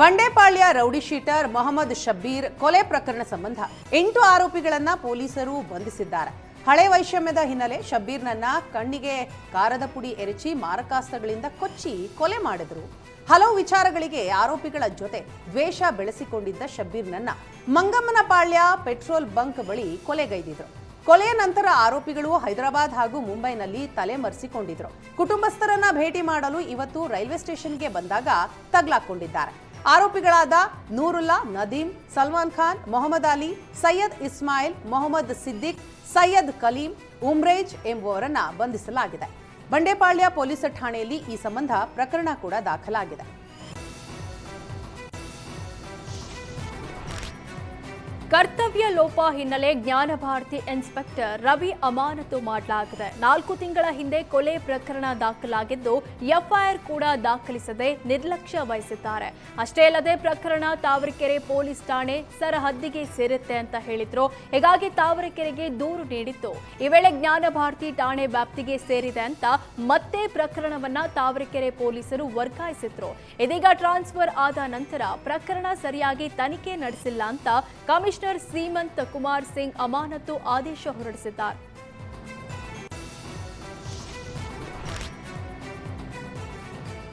Bandepalya rowdy sheeter Mohammed Shabbir ಕೊಲೆ ಪ್ರಕರಣ ಸಂಬಂಧ 8 ಆರೋಪಿಗಳನ್ನ ಪೊಲೀಸರು ಬಂಧಿಸಿದ್ದಾರೆ. ಹಳೆ ವೈಷಮ್ಯದ ಹಿನ್ನೆಲೆ ಶಬ್ಬೀರ್ನನ್ನ ಕಣ್ಣಿಗೆ ಕಾರದ ಪುಡಿ ಎರಚಿ ಮಾರಕಾಸ್ತ್ರಗಳಿಂದ ಕೊಚ್ಚಿ ಕೊಲೆ ಮಾಡಿದ್ರು. ಹಲವು ವಿಚಾರಗಳಿಗೆ ಆರೋಪಿಗಳ ಜೊತೆ ದ್ವೇಷ ಬೆಳೆಸಿಕೊಂಡಿದ್ದ ಶಬ್ಬೀರ್ನನ್ನ ಮಂಗಮ್ಮನಪಾಳ್ಯ ಪೆಟ್ರೋಲ್ ಬಂಕ್ ಬಳಿ ಕೊಲೆಗೈದಿದ್ರು. ಕೊಲೆಯ ನಂತರ ಆರೋಪಿಗಳು ಹೈದರಾಬಾದ್ ಹಾಗೂ ಮುಂಬೈನಲ್ಲಿ ತಲೆಮರೆಸಿಕೊಂಡಿದ್ರು. ಕುಟುಂಬಸ್ಥರನ್ನ ಭೇಟಿ ಮಾಡಲು ಇವತ್ತು ರೈಲ್ವೆ ಸ್ಟೇಷನ್ಗೆ ಬಂದಾಗ ತಗ್ಲಾಕೊಂಡಿದ್ದಾರೆ. ಆರೋಪಿಗಳಾದ ನೂರುಲ್ಲಾ, ನದೀಮ್, ಸಲ್ಮಾನ್ ಖಾನ್, ಮೊಹಮ್ಮದ್ ಅಲಿ, ಸೈಯದ್ ಇಸ್ಮಾಯಿಲ್, ಮೊಹಮ್ಮದ್ ಸಿದ್ದಿಕ್, ಸೈಯದ್ ಕಲೀಂ, ಉಮ್ರೇಜ್ ಎಂಬುವರನ್ನ ಬಂಧಿಸಲಾಗಿದೆ. ಬಂಡೆಪಾಳ್ಯ ಪೊಲೀಸ್ ಠಾಣೆಯಲ್ಲಿ ಈ ಸಂಬಂಧ ಪ್ರಕರಣ ಕೂಡ ದಾಖಲಾಗಿದೆ. ಕರ್ತವ್ಯ ಲೋಪ ಹಿನ್ನೆಲೆ ಜ್ಞಾನಭಾರತಿ ಇನ್ಸ್ಪೆಕ್ಟರ್ ರವಿ ಅಮಾನತು ಮಾಡಲಾಗಿದೆ. 4 ತಿಂಗಳ ಹಿಂದೆ ಕೊಲೆ ಪ್ರಕರಣ ದಾಖಲಾಗಿದ್ದು ಎಫ್ಐಆರ್ ಕೂಡ ದಾಖಲಿಸದೆ ನಿರ್ಲಕ್ಷ್ಯ ವಹಿಸಿದ್ದಾರೆ. ಅಷ್ಟೇ ಅಲ್ಲದೆ ಪ್ರಕರಣ ತಾವರೆಕೆರೆ ಪೊಲೀಸ್ ಠಾಣೆ ಸರಹದ್ದಿಗೆ ಸೇರುತ್ತೆ ಅಂತ ಹೇಳಿದ್ರು. ಹೀಗಾಗಿ ತಾವರೆಕೆರೆಗೆ ದೂರು ನೀಡಿತ್ತು. ಈ ವೇಳೆ ಜ್ಞಾನಭಾರತಿ ಠಾಣೆ ವ್ಯಾಪ್ತಿಗೆ ಸೇರಿದೆ ಅಂತ ಮತ್ತೆ ಪ್ರಕರಣವನ್ನ ತಾವರೆಕೆರೆ ಪೊಲೀಸರು ವರ್ಗಾಯಿಸಿದ್ರು. ಇದೀಗ ಟ್ರಾನ್ಸ್ಫರ್ ಆದ ನಂತರ ಪ್ರಕರಣ ಸರಿಯಾಗಿ ತನಿಖೆ ನಡೆಸಿಲ್ಲ ಅಂತ ಕಮಿಷನರ್ ಸೀಮಂತ್ ಕುಮಾರ್ ಸಿಂಗ್ ಅಮಾನತು ಆದೇಶ ಹೊರಡಿಸಿದ್ದಾರೆ.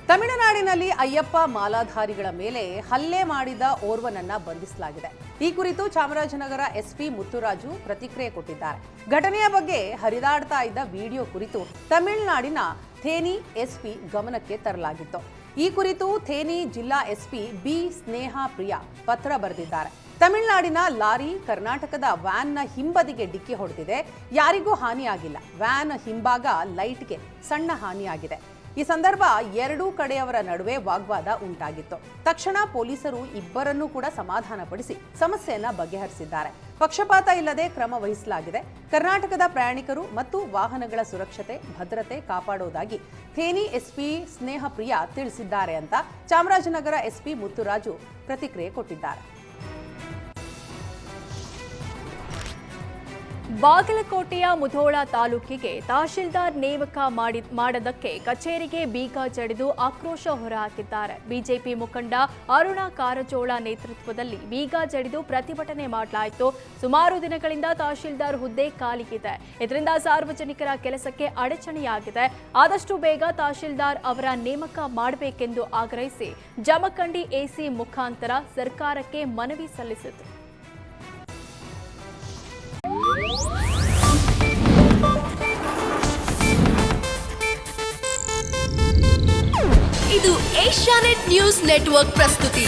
ತಮಿಳುನಾಡಿನಲ್ಲಿ ಅಯ್ಯಪ್ಪ ಮಾಲಾಧಾರಿಗಳ ಮೇಲೆ ಹಲ್ಲೆ ಮಾಡಿದ ಓರ್ವನನ್ನ ಬಂಧಿಸಲಾಗಿದೆ. ಈ ಕುರಿತು ಚಾಮರಾಜನಗರ ಎಸ್ಪಿ ಮುತ್ತುರಾಜು ಪ್ರತಿಕ್ರಿಯೆ ಕೊಟ್ಟಿದ್ದಾರೆ. ಘಟನೆಯ ಬಗ್ಗೆ ಹರಿದಾಡ್ತಾ ಇದ್ದ ವಿಡಿಯೋ ಕುರಿತು ತಮಿಳುನಾಡಿನ ಥೇನಿ ಎಸ್ಪಿ ಗಮನಕ್ಕೆ ತರಲಾಗಿತ್ತು. ಈ ಕುರಿತು ಥೇನಿ ಜಿಲ್ಲಾ ಎಸ್ಪಿ ಬಿ ಸ್ನೇಹಾ ಪ್ರಿಯಾ ಪತ್ರ ಬರೆದಿದ್ದಾರೆ. ತಮಿಳುನಾಡಿನ ಲಾರಿ ಕರ್ನಾಟಕದ ವ್ಯಾನ್ನ ಹಿಂಬದಿಗೆ ಡಿಕ್ಕಿ ಹೊಡೆದಿದೆ. ಯಾರಿಗೂ ಹಾನಿಯಾಗಿಲ್ಲ. ವ್ಯಾನ್ ಹಿಂಭಾಗ ಲೈಟ್ಗೆ ಸಣ್ಣ ಹಾನಿಯಾಗಿದೆ. ಈ ಸಂದರ್ಭ ಎರಡೂ ಕಡೆಯವರ ನಡುವೆ ವಾಗ್ವಾದ ಉಂಟಾಗಿತ್ತು. ತಕ್ಷಣ ಪೊಲೀಸರು ಇಬ್ಬರನ್ನೂ ಕೂಡ ಸಮಾಧಾನಪಡಿಸಿ ಸಮಸ್ಯೆಯನ್ನ ಬಗೆಹರಿಸಿದ್ದಾರೆ. ಪಕ್ಷಪಾತ ಇಲ್ಲದೆ ಕ್ರಮ ವಹಿಸಲಾಗಿದೆ. ಕರ್ನಾಟಕದ ಪ್ರಯಾಣಿಕರು ಮತ್ತು ವಾಹನಗಳ ಸುರಕ್ಷತೆ ಭದ್ರತೆ ಕಾಪಾಡುವುದಾಗಿ ಥೇನಿ ಎಸ್ಪಿ ಸ್ನೇಹ ಪ್ರಿಯಾ ತಿಳಿಸಿದ್ದಾರೆ ಅಂತ ಚಾಮರಾಜನಗರ ಎಸ್ಪಿ ಮುತ್ತುರಾಜು ಪ್ರತಿಕ್ರಿಯೆ ಕೊಟ್ಟಿದ್ದಾರೆ. ಬಾಗಲಕೋಟೆಯ ಮುಧೋಳ ತಾಲೂಕಿಗೆ ತಹಶೀಲ್ದಾರ್ ನೇಮಕ ಮಾಡದಕ್ಕೆ ಕಚೇರಿಗೆ ಬೀಗ ಜಡಿದು ಆಕ್ರೋಶ ಹೊರಹಾಕಿದ್ದಾರೆ. ಬಿಜೆಪಿ ಮುಖಂಡ ಅರುಣ ಕಾರಜೋಳ ನೇತೃತ್ವದಲ್ಲಿ ಬೀಗ ಜಡಿದು ಪ್ರತಿಭಟನೆ ಮಾಡಲಾಯಿತು. ಸುಮಾರು ದಿನಗಳಿಂದ ತಹಶೀಲ್ದಾರ್ ಹುದ್ದೆ ಖಾಲಿಗಿದೆ. ಇದರಿಂದ ಸಾರ್ವಜನಿಕರ ಕೆಲಸಕ್ಕೆ ಅಡಚಣೆಯಾಗಿದೆ. ಆದಷ್ಟು ಬೇಗ ತಹಶೀಲ್ದಾರ್ ಅವರ ನೇಮಕ ಮಾಡಬೇಕೆಂದು ಆಗ್ರಹಿಸಿ ಜಮಖಂಡಿ ಎಸಿ ಮುಖಾಂತರ ಸರ್ಕಾರಕ್ಕೆ ಮನವಿ ಸಲ್ಲಿಸಿದರು. ಇದು ಏಷ್ಯಾನೆಟ್ ನ್ಯೂಸ್ ನೆಟ್ವರ್ಕ್ ಪ್ರಸ್ತುತಿ.